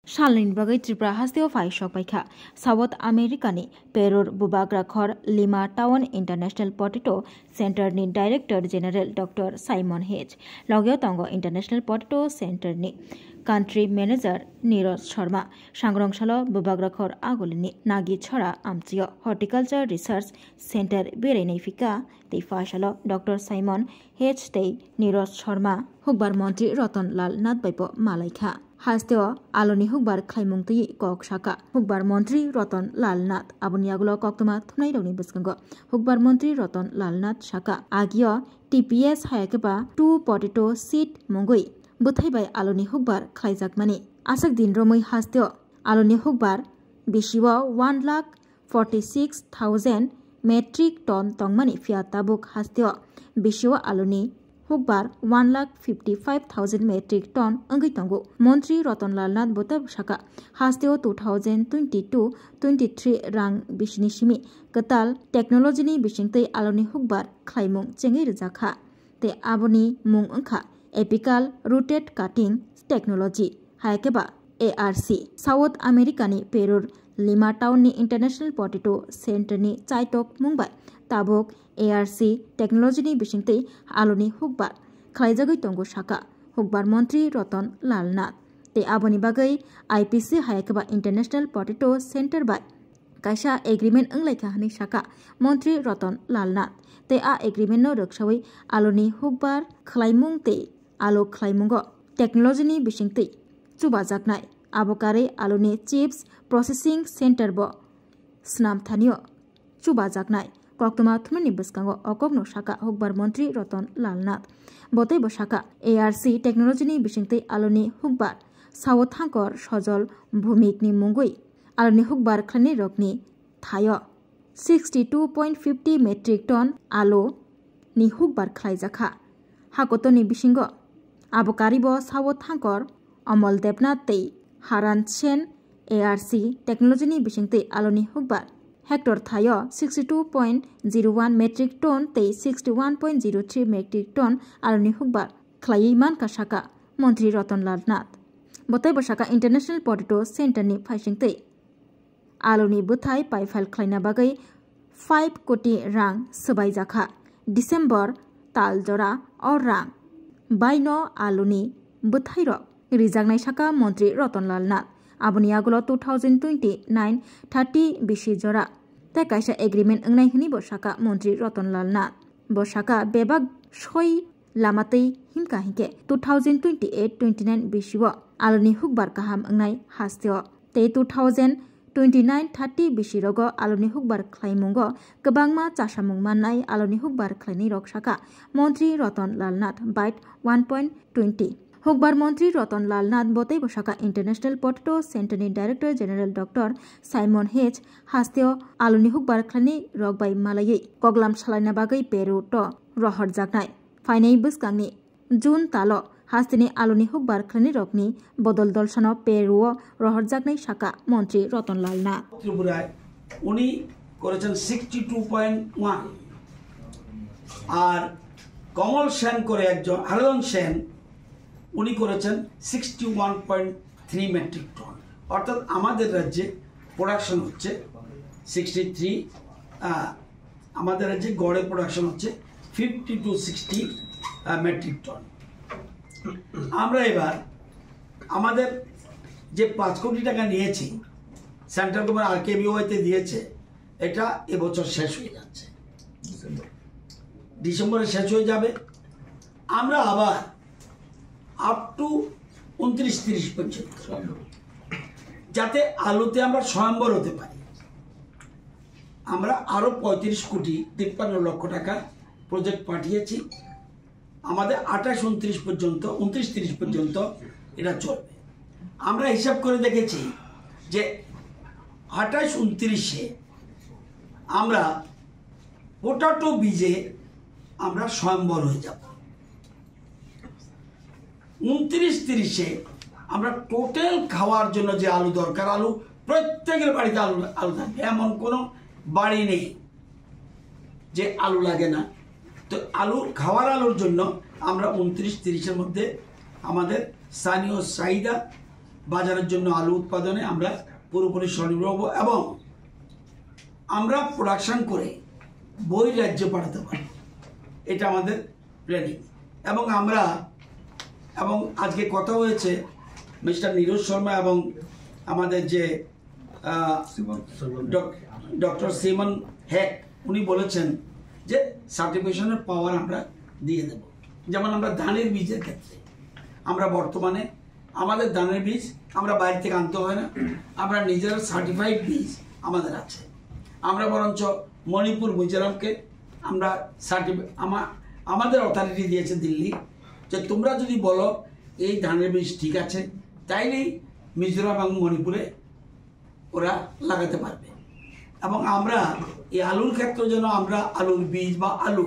Shalin bagai Tripura hasteo faishok paikha South America ni Perur Bubagrakhor Lima Town International Potato Center ni Director General Dr. Simon H. Logyo Tongo International Potato Center ni Country Manager Niraj Sharma Shangrongshalo Bubagrakhor Agolini Nagi Chora Amtio Horticulture Research Center Berenefika Tei Fashalo Dr. Simon H. Tei Niraj Sharma Hukbar Montri Ratan Lal Nadbaipo Malaikha Hasteo aloni hukbar khaimung tei kok saka hukbar mantri Ratan Lal Nath abuniagulo koktuma thunai roni biskango hukbar mantri Ratan Lal Nath saka agio TPS hayakeba 2 potato seed mongoi buthai bai aloni hukbar khlaijak mani asak din romoi hasteo aloni hukbar bishiwa 1,46,000 metric ton tongmani fia tabuk hasteo bishiwa aloni hukbar 1,55,000 metric ton angai tongo Mantri Ratan Lal Nath botab shaka hasteo 2022-23 rang bishni shimi katal technology ni bishingtei aloni hukbar khlaimung chengai rjakha te aboni mung angkha apical rooted cutting technology haikeba ARC South America ni Perur Lima Town ni International Potato Center ni chaitok mungbai tabok ARC technology ni bishingtei aloni hukbar khlaijagoi tongo shaka hukbar mantri Ratan Lal Nath te aboni bagai IPC hayakaba International Potato Center by kaisa agreement anglaikha hani shaka mantri Ratan Lal Nath te a agreement no rakshawai aloni hukbar khlaimung te alo khlaimungo technology ni bishingtei chubajaknai abokare aloni chips processing center bo snam thanio chubajaknai koktoma thumani biskango okokno shaka hukbar mantri Ratan Lal Nath botai bo shaka ARC technology ni bishingtei aloni hukbar South Hangkor sojol bhumik ni mungoi aloni hukbar khlani rokni thayo 62.50 metric ton alo ni hukbar khlaijakha hakotoni bishingo abokari bo South Hangkor Amol Debnath tei Haran Chen ARC technology ni bishingtei aloni hukbar hector thayo 62.01 metric ton tei 61.03 metric ton aloni hukbar khlai man ka shaka mantri Ratan Lal Nath botai bo shaka International Potato Center ni phaisingtei aloni buthai paifal khlaina bagai 5 koti rang sabai jakha December taljora or rang baino aloni buthai ro rijagnai shaka mantri Ratan Lal Nath aboni agulo 2029-30 bishi jora ta kaisa agreement angnai hini bo shaka mantri Ratan Lal Nath bo shaka bebak soi lamatei himka hike 2028-29 bishiwo aloni hukbar kaham angnai hasteo te 2029-30 bishirogo aloni hukbar khlaimungo kabangma chasamung mannai aloni hukbar khlaini rok shaka mantri Ratan Lal Nath byte 1.20 hukbar mantri Ratan Lal Nath botai boshaka International Potato Center ni Director General Dr. Simon H. hasteo aloni hukbar khlani rokbai malayei koglam salaina bagai Peru to rohor jaknai fainai buskangni June talo hastini aloni hukbar khlani rokni bodol dolsano Peru rohor jaknai shaka mantri Ratan Lal Nath ত্রিপুরায় উনি করেছেন 62.1 আর কমল সেন করে একজন হারদন সেন উনি করেছেন 61.3 metric ton অর্থাৎ আমাদের রাজ্যে প্রোডাকশন হচ্ছে 63 আমাদের রাজ্যে গড়ে প্রোডাকশন হচ্ছে 50 to 60 মেট্রিক টন আমরা এবার আমাদের যে 5 কোটি টাকা নিয়েছি সেন্ট্রাল গভর্নমেন্ট আরকেবিওতে দিয়েছে এটা এবছর শেষ হয়ে যাচ্ছে ডিসেম্বরে শেষ হয়ে যাবে আমরা আবার আপ টু 29-30 পর্যন্ত যাতে আলুতে আমরা স্বয়ম্বর হতে পারি আমরা আরো 35 কোটি 53 লক্ষ টাকা প্রজেক্ট পাঠিয়েছি আমাদের 28-29 পর্যন্ত 29-30 পর্যন্ত এটা চলবে আমরা হিসাব করে দেখেছি যে 28-29-এ আমরা পোটাটো বীজে আমরা স্বয়ম্বর হয়ে যাব 29-30-এ আমরা টোটাল খাওয়ার জন্য যে আলু দরকার আলু প্রত্যেকের বাড়িতে আলু থাকবে এমন কোনো বাড়ি নেই যে আলু লাগে না তো আলু খাওয়ার আলুর জন্য আমরা 29-30-এর মধ্যে আমাদের স্থানীয় চাহিদা বাজারের জন্য আলু উৎপাদনে আমরা পুরোপুরি স্বনির্ভর হব এবং আমরা প্রোডাকশন করে বই রাজ্যে পাঠাতে পারি, এটা আমাদের প্ল্যানিং। এবং আমরা আজকে কথা হয়েছে মিস্টার নীরজ শর্মা এবং আমাদের যে ডক্টর সিমন হ্যাক, উনি বলেছেন যে সার্টিফিকেশনের পাওয়ার আমরা দিয়ে দেব। যেমন আমরা ধানের বীজের ক্ষেত্রে আমরা বর্তমানে আমাদের ধানের বীজ আমরা বাইরে থেকে আনতে হয় না, আমরা নিজেরা সার্টিফাইড বীজ আমাদের আছে। আমরা বরঞ্চ মণিপুর, মিজোরামকে আমরা আমাদের অথরিটি দিয়েছে দিল্লি, যে তোমরা যদি বলো এই ধানের বীজ ঠিক আছে, তাইলেই মিজোরাম এবং মণিপুরে ওরা লাগাতে পারবে। এবং আমরা এই আলুর ক্ষেত্রে যেন আমরা আলুর বীজ বা আলু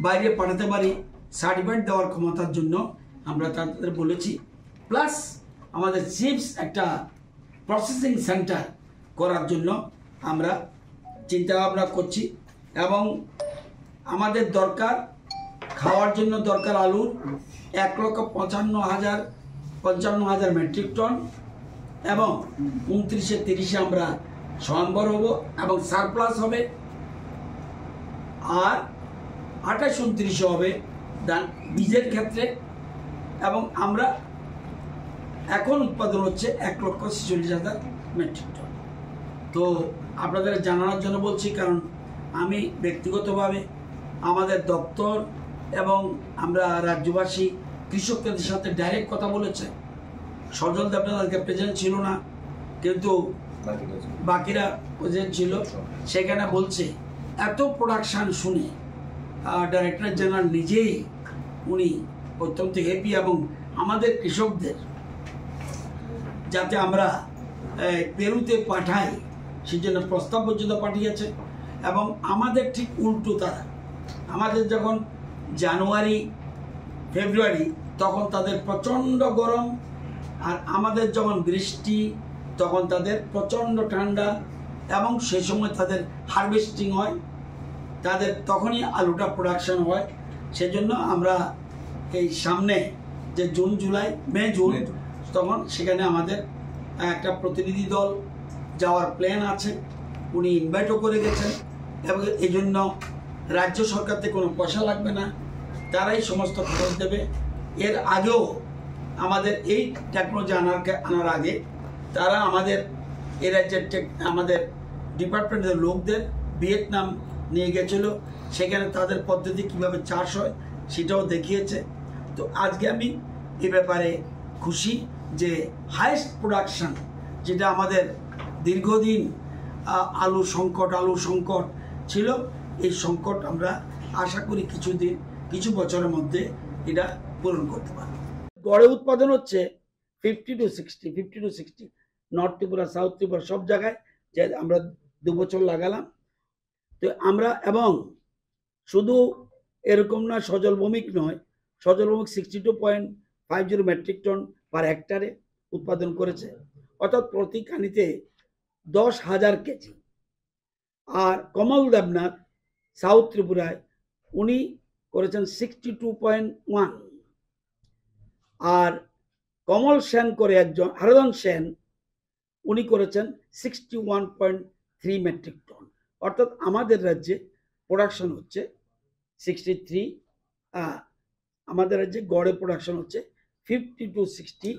বাইরে পাঠাতে পারি, সার্টিফাইড দেওয়ার ক্ষমতার জন্য আমরা তাদের বলেছি। প্লাস আমাদের চিপস একটা প্রসেসিং সেন্টার করার জন্য আমরা চিন্তা ভাবনা করছি। এবং আমাদের দরকার, খাওয়ার জন্য দরকার আলুর 1,55,000 মেট্রিক টন, এবং 29-30 আমরা স্বয়ম্বর হব এবং সারপ্লাস হবে, আর 28-29 হবে বীজের ক্ষেত্রে। এবং আমরা এখন উৎপাদন হচ্ছে 1,46,000 মেট্রিক টন। তো আপনাদের জানানোর জন্য বলছি, কারণ আমি ব্যক্তিগতভাবে আমাদের দপ্তর এবং আমরা রাজ্যবাসী কৃষকদের সাথে ডাইরেক্ট কথা বলেছে। সজল দেবনাথ আজকে প্রেজেন্ট ছিল না, কিন্তু বাকিরা প্রেজেন্ট ছিল। সেখানে বলছে এত প্রোডাকশান শুনে ডাইরেক্টর জেনারেল নিজেই উনি অত্যন্ত হ্যাপি, এবং আমাদের কৃষকদের যাতে আমরা পেরুতে পাঠাই সেজন্য প্রস্তাব পর্যন্ত পাঠিয়েছে। এবং আমাদের ঠিক উল্টো, তারা আমাদের যখন জানুয়ারি ফেব্রুয়ারি তখন তাদের প্রচণ্ড গরম, আর আমাদের যখন বৃষ্টি তখন তাদের প্রচণ্ড ঠান্ডা, এবং সেই সময় তাদের হারভেস্টিং হয়, তাদের তখনই আলুটা প্রোডাকশন হয়। সেজন্য আমরা এই সামনে যে জুন জুলাই মে জুন তখন সেখানে আমাদের একটা প্রতিনিধি দল যাওয়ার প্ল্যান আছে, উনি ইনভাইটও করে গেছেন। এবং এই জন্য রাজ্য সরকার থেকে কোনো পয়সা লাগবে না, তারাই সমস্ত খরচ দেবে। এর আগেও আমাদের এই টেকনোলজি আনার আগে তারা আমাদের এই রাজ্যের আমাদের ডিপার্টমেন্টের লোকদের ভিয়েতনাম নিয়ে গেছিল, সেখানে তাদের পদ্ধতি কিভাবে চাষ হয় সেটাও দেখিয়েছে। তো আজকে আমি এ ব্যাপারে খুশি যে হাইয়েস্ট প্রোডাকশন, যেটা আমাদের দীর্ঘদিন আলু সংকট ছিল, এই সংকট আমরা আশা করি কিছু বছরের মধ্যে এটা পূরণ করতে পারব। গড়ে উৎপাদন হচ্ছে 50 to 60 north Tripura, south Tripura সব জায়গায়, যে আমরা 2 বছর লাগালাম। তো আমরা, এবং শুধু এরকম না, সজল ভৌমিক নয়, সজল ভৌমিক 62.50 মেট্রিক টন পার হেক্টারে উৎপাদন করেছে, অর্থাৎ প্রতি কানিতে 10,000 কেজি। আর কমল দেবনাথ সাউথ ত্রিপুরায় উনি করেছেন 62.1, আর কমল সেন করে একজন হারদন সেন, উনি করেছেন 61.3 মেট্রিক টন। অর্থাৎ আমাদের রাজ্যে প্রোডাকশন হচ্ছে 63, আমাদের রাজ্যে গড়ে প্রোডাকশন হচ্ছে 50 to 60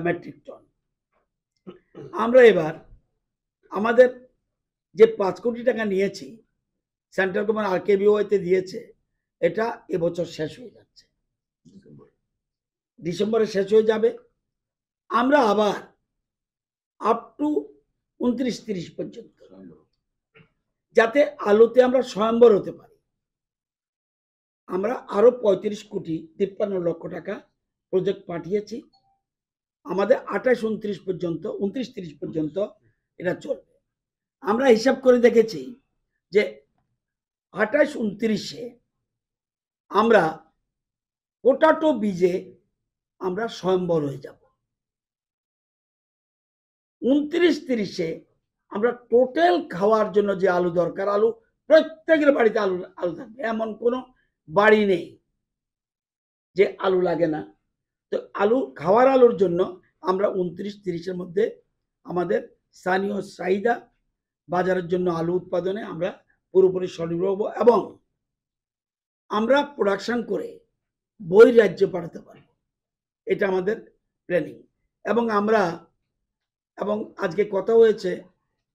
মেট্রিক টন। আমরা এবার আমাদের যে 5 কোটি টাকা নিয়েছি, সেন্ট্রাল গভর্নমেন্ট RKBOতে দিয়েছে, এটা এবছর শেষ হয়ে যাচ্ছে, ডিসেম্বরে শেষ হয়ে যাবে। আমরা আবার আপ টু 29-30 পর্যন্ত যাতে আলুতে আমরা স্বয়ম্বর হতে পারি, আমরা আরো 35,53 লক্ষ টাকা প্রজেক্ট পাঠিয়েছি। আমাদের 28-29 পর্যন্ত 29-30 পর্যন্ত এটা চলবে। আমরা হিসাব করে দেখেছি যে 28-29-এ আমরা পোটাটো বীজে আমরা স্বয়ম্বর হয়ে যাব। 29-30-এ আমরা টোটাল খাওয়ার জন্য যে আলু দরকার, আলু প্রত্যেকের বাড়িতে আলু থাকবে, এমন কোনো বাড়ি নেই যে আলু লাগে না। তো খাওয়ার আলুর জন্য আমরা 29-30-এর মধ্যে আমাদের স্থানীয় চাহিদা বাজারের জন্য আলু উৎপাদনে আমরা পুরোপুরি স্বনির্ভর হব এবং আমরা প্রোডাকশন করে বহির্রাজ্যে পাঠাতে পারব। এটা আমাদের প্ল্যানিং। এবং আমরা আজকে কথা হয়েছে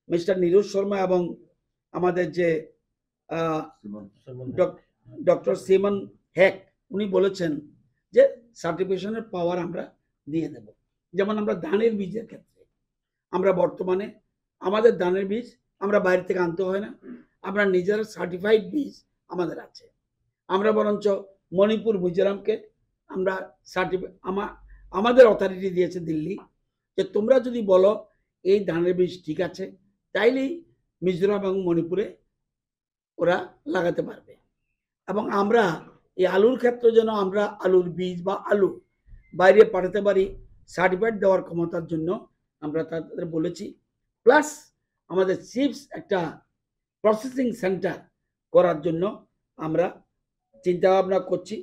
মিস্টার নীরজ শর্মা এবং আমাদের যে ডক্টর সিমন হ্যাক উনি বলেছেন যে সার্টিফিকেশনের পাওয়ার আমরা দিয়ে দেব। যেমন আমরা ধানের বীজের ক্ষেত্রে আমরা বর্তমানে আমাদের ধানের বীজ আমরা বাইরে থেকে আনতে হয় না, আমরা নিজেরা সার্টিফাইড বীজ আমাদের আছে। আমরা বরঞ্চ মণিপুর মিজোরামকে আমরা আমাদের অথরিটি দিয়েছে দিল্লি যে তোমরা যদি বলো এই ধানের বীজ ঠিক আছে তাইলেই মিজোরাম এবং মণিপুরে ওরা লাগাতে পারবে। এবং আমরা এই আলুর ক্ষেত্রে যেন আমরা আলুর বীজ বা আলু বাইরে পাঠাতে পারি সার্টিফাইড দেওয়ার ক্ষমতার জন্য আমরা তাদের বলেছি। প্লাস আমাদের চিপস একটা প্রসেসিং সেন্টার করার জন্য আমরা চিন্তা ভাবনা করছি।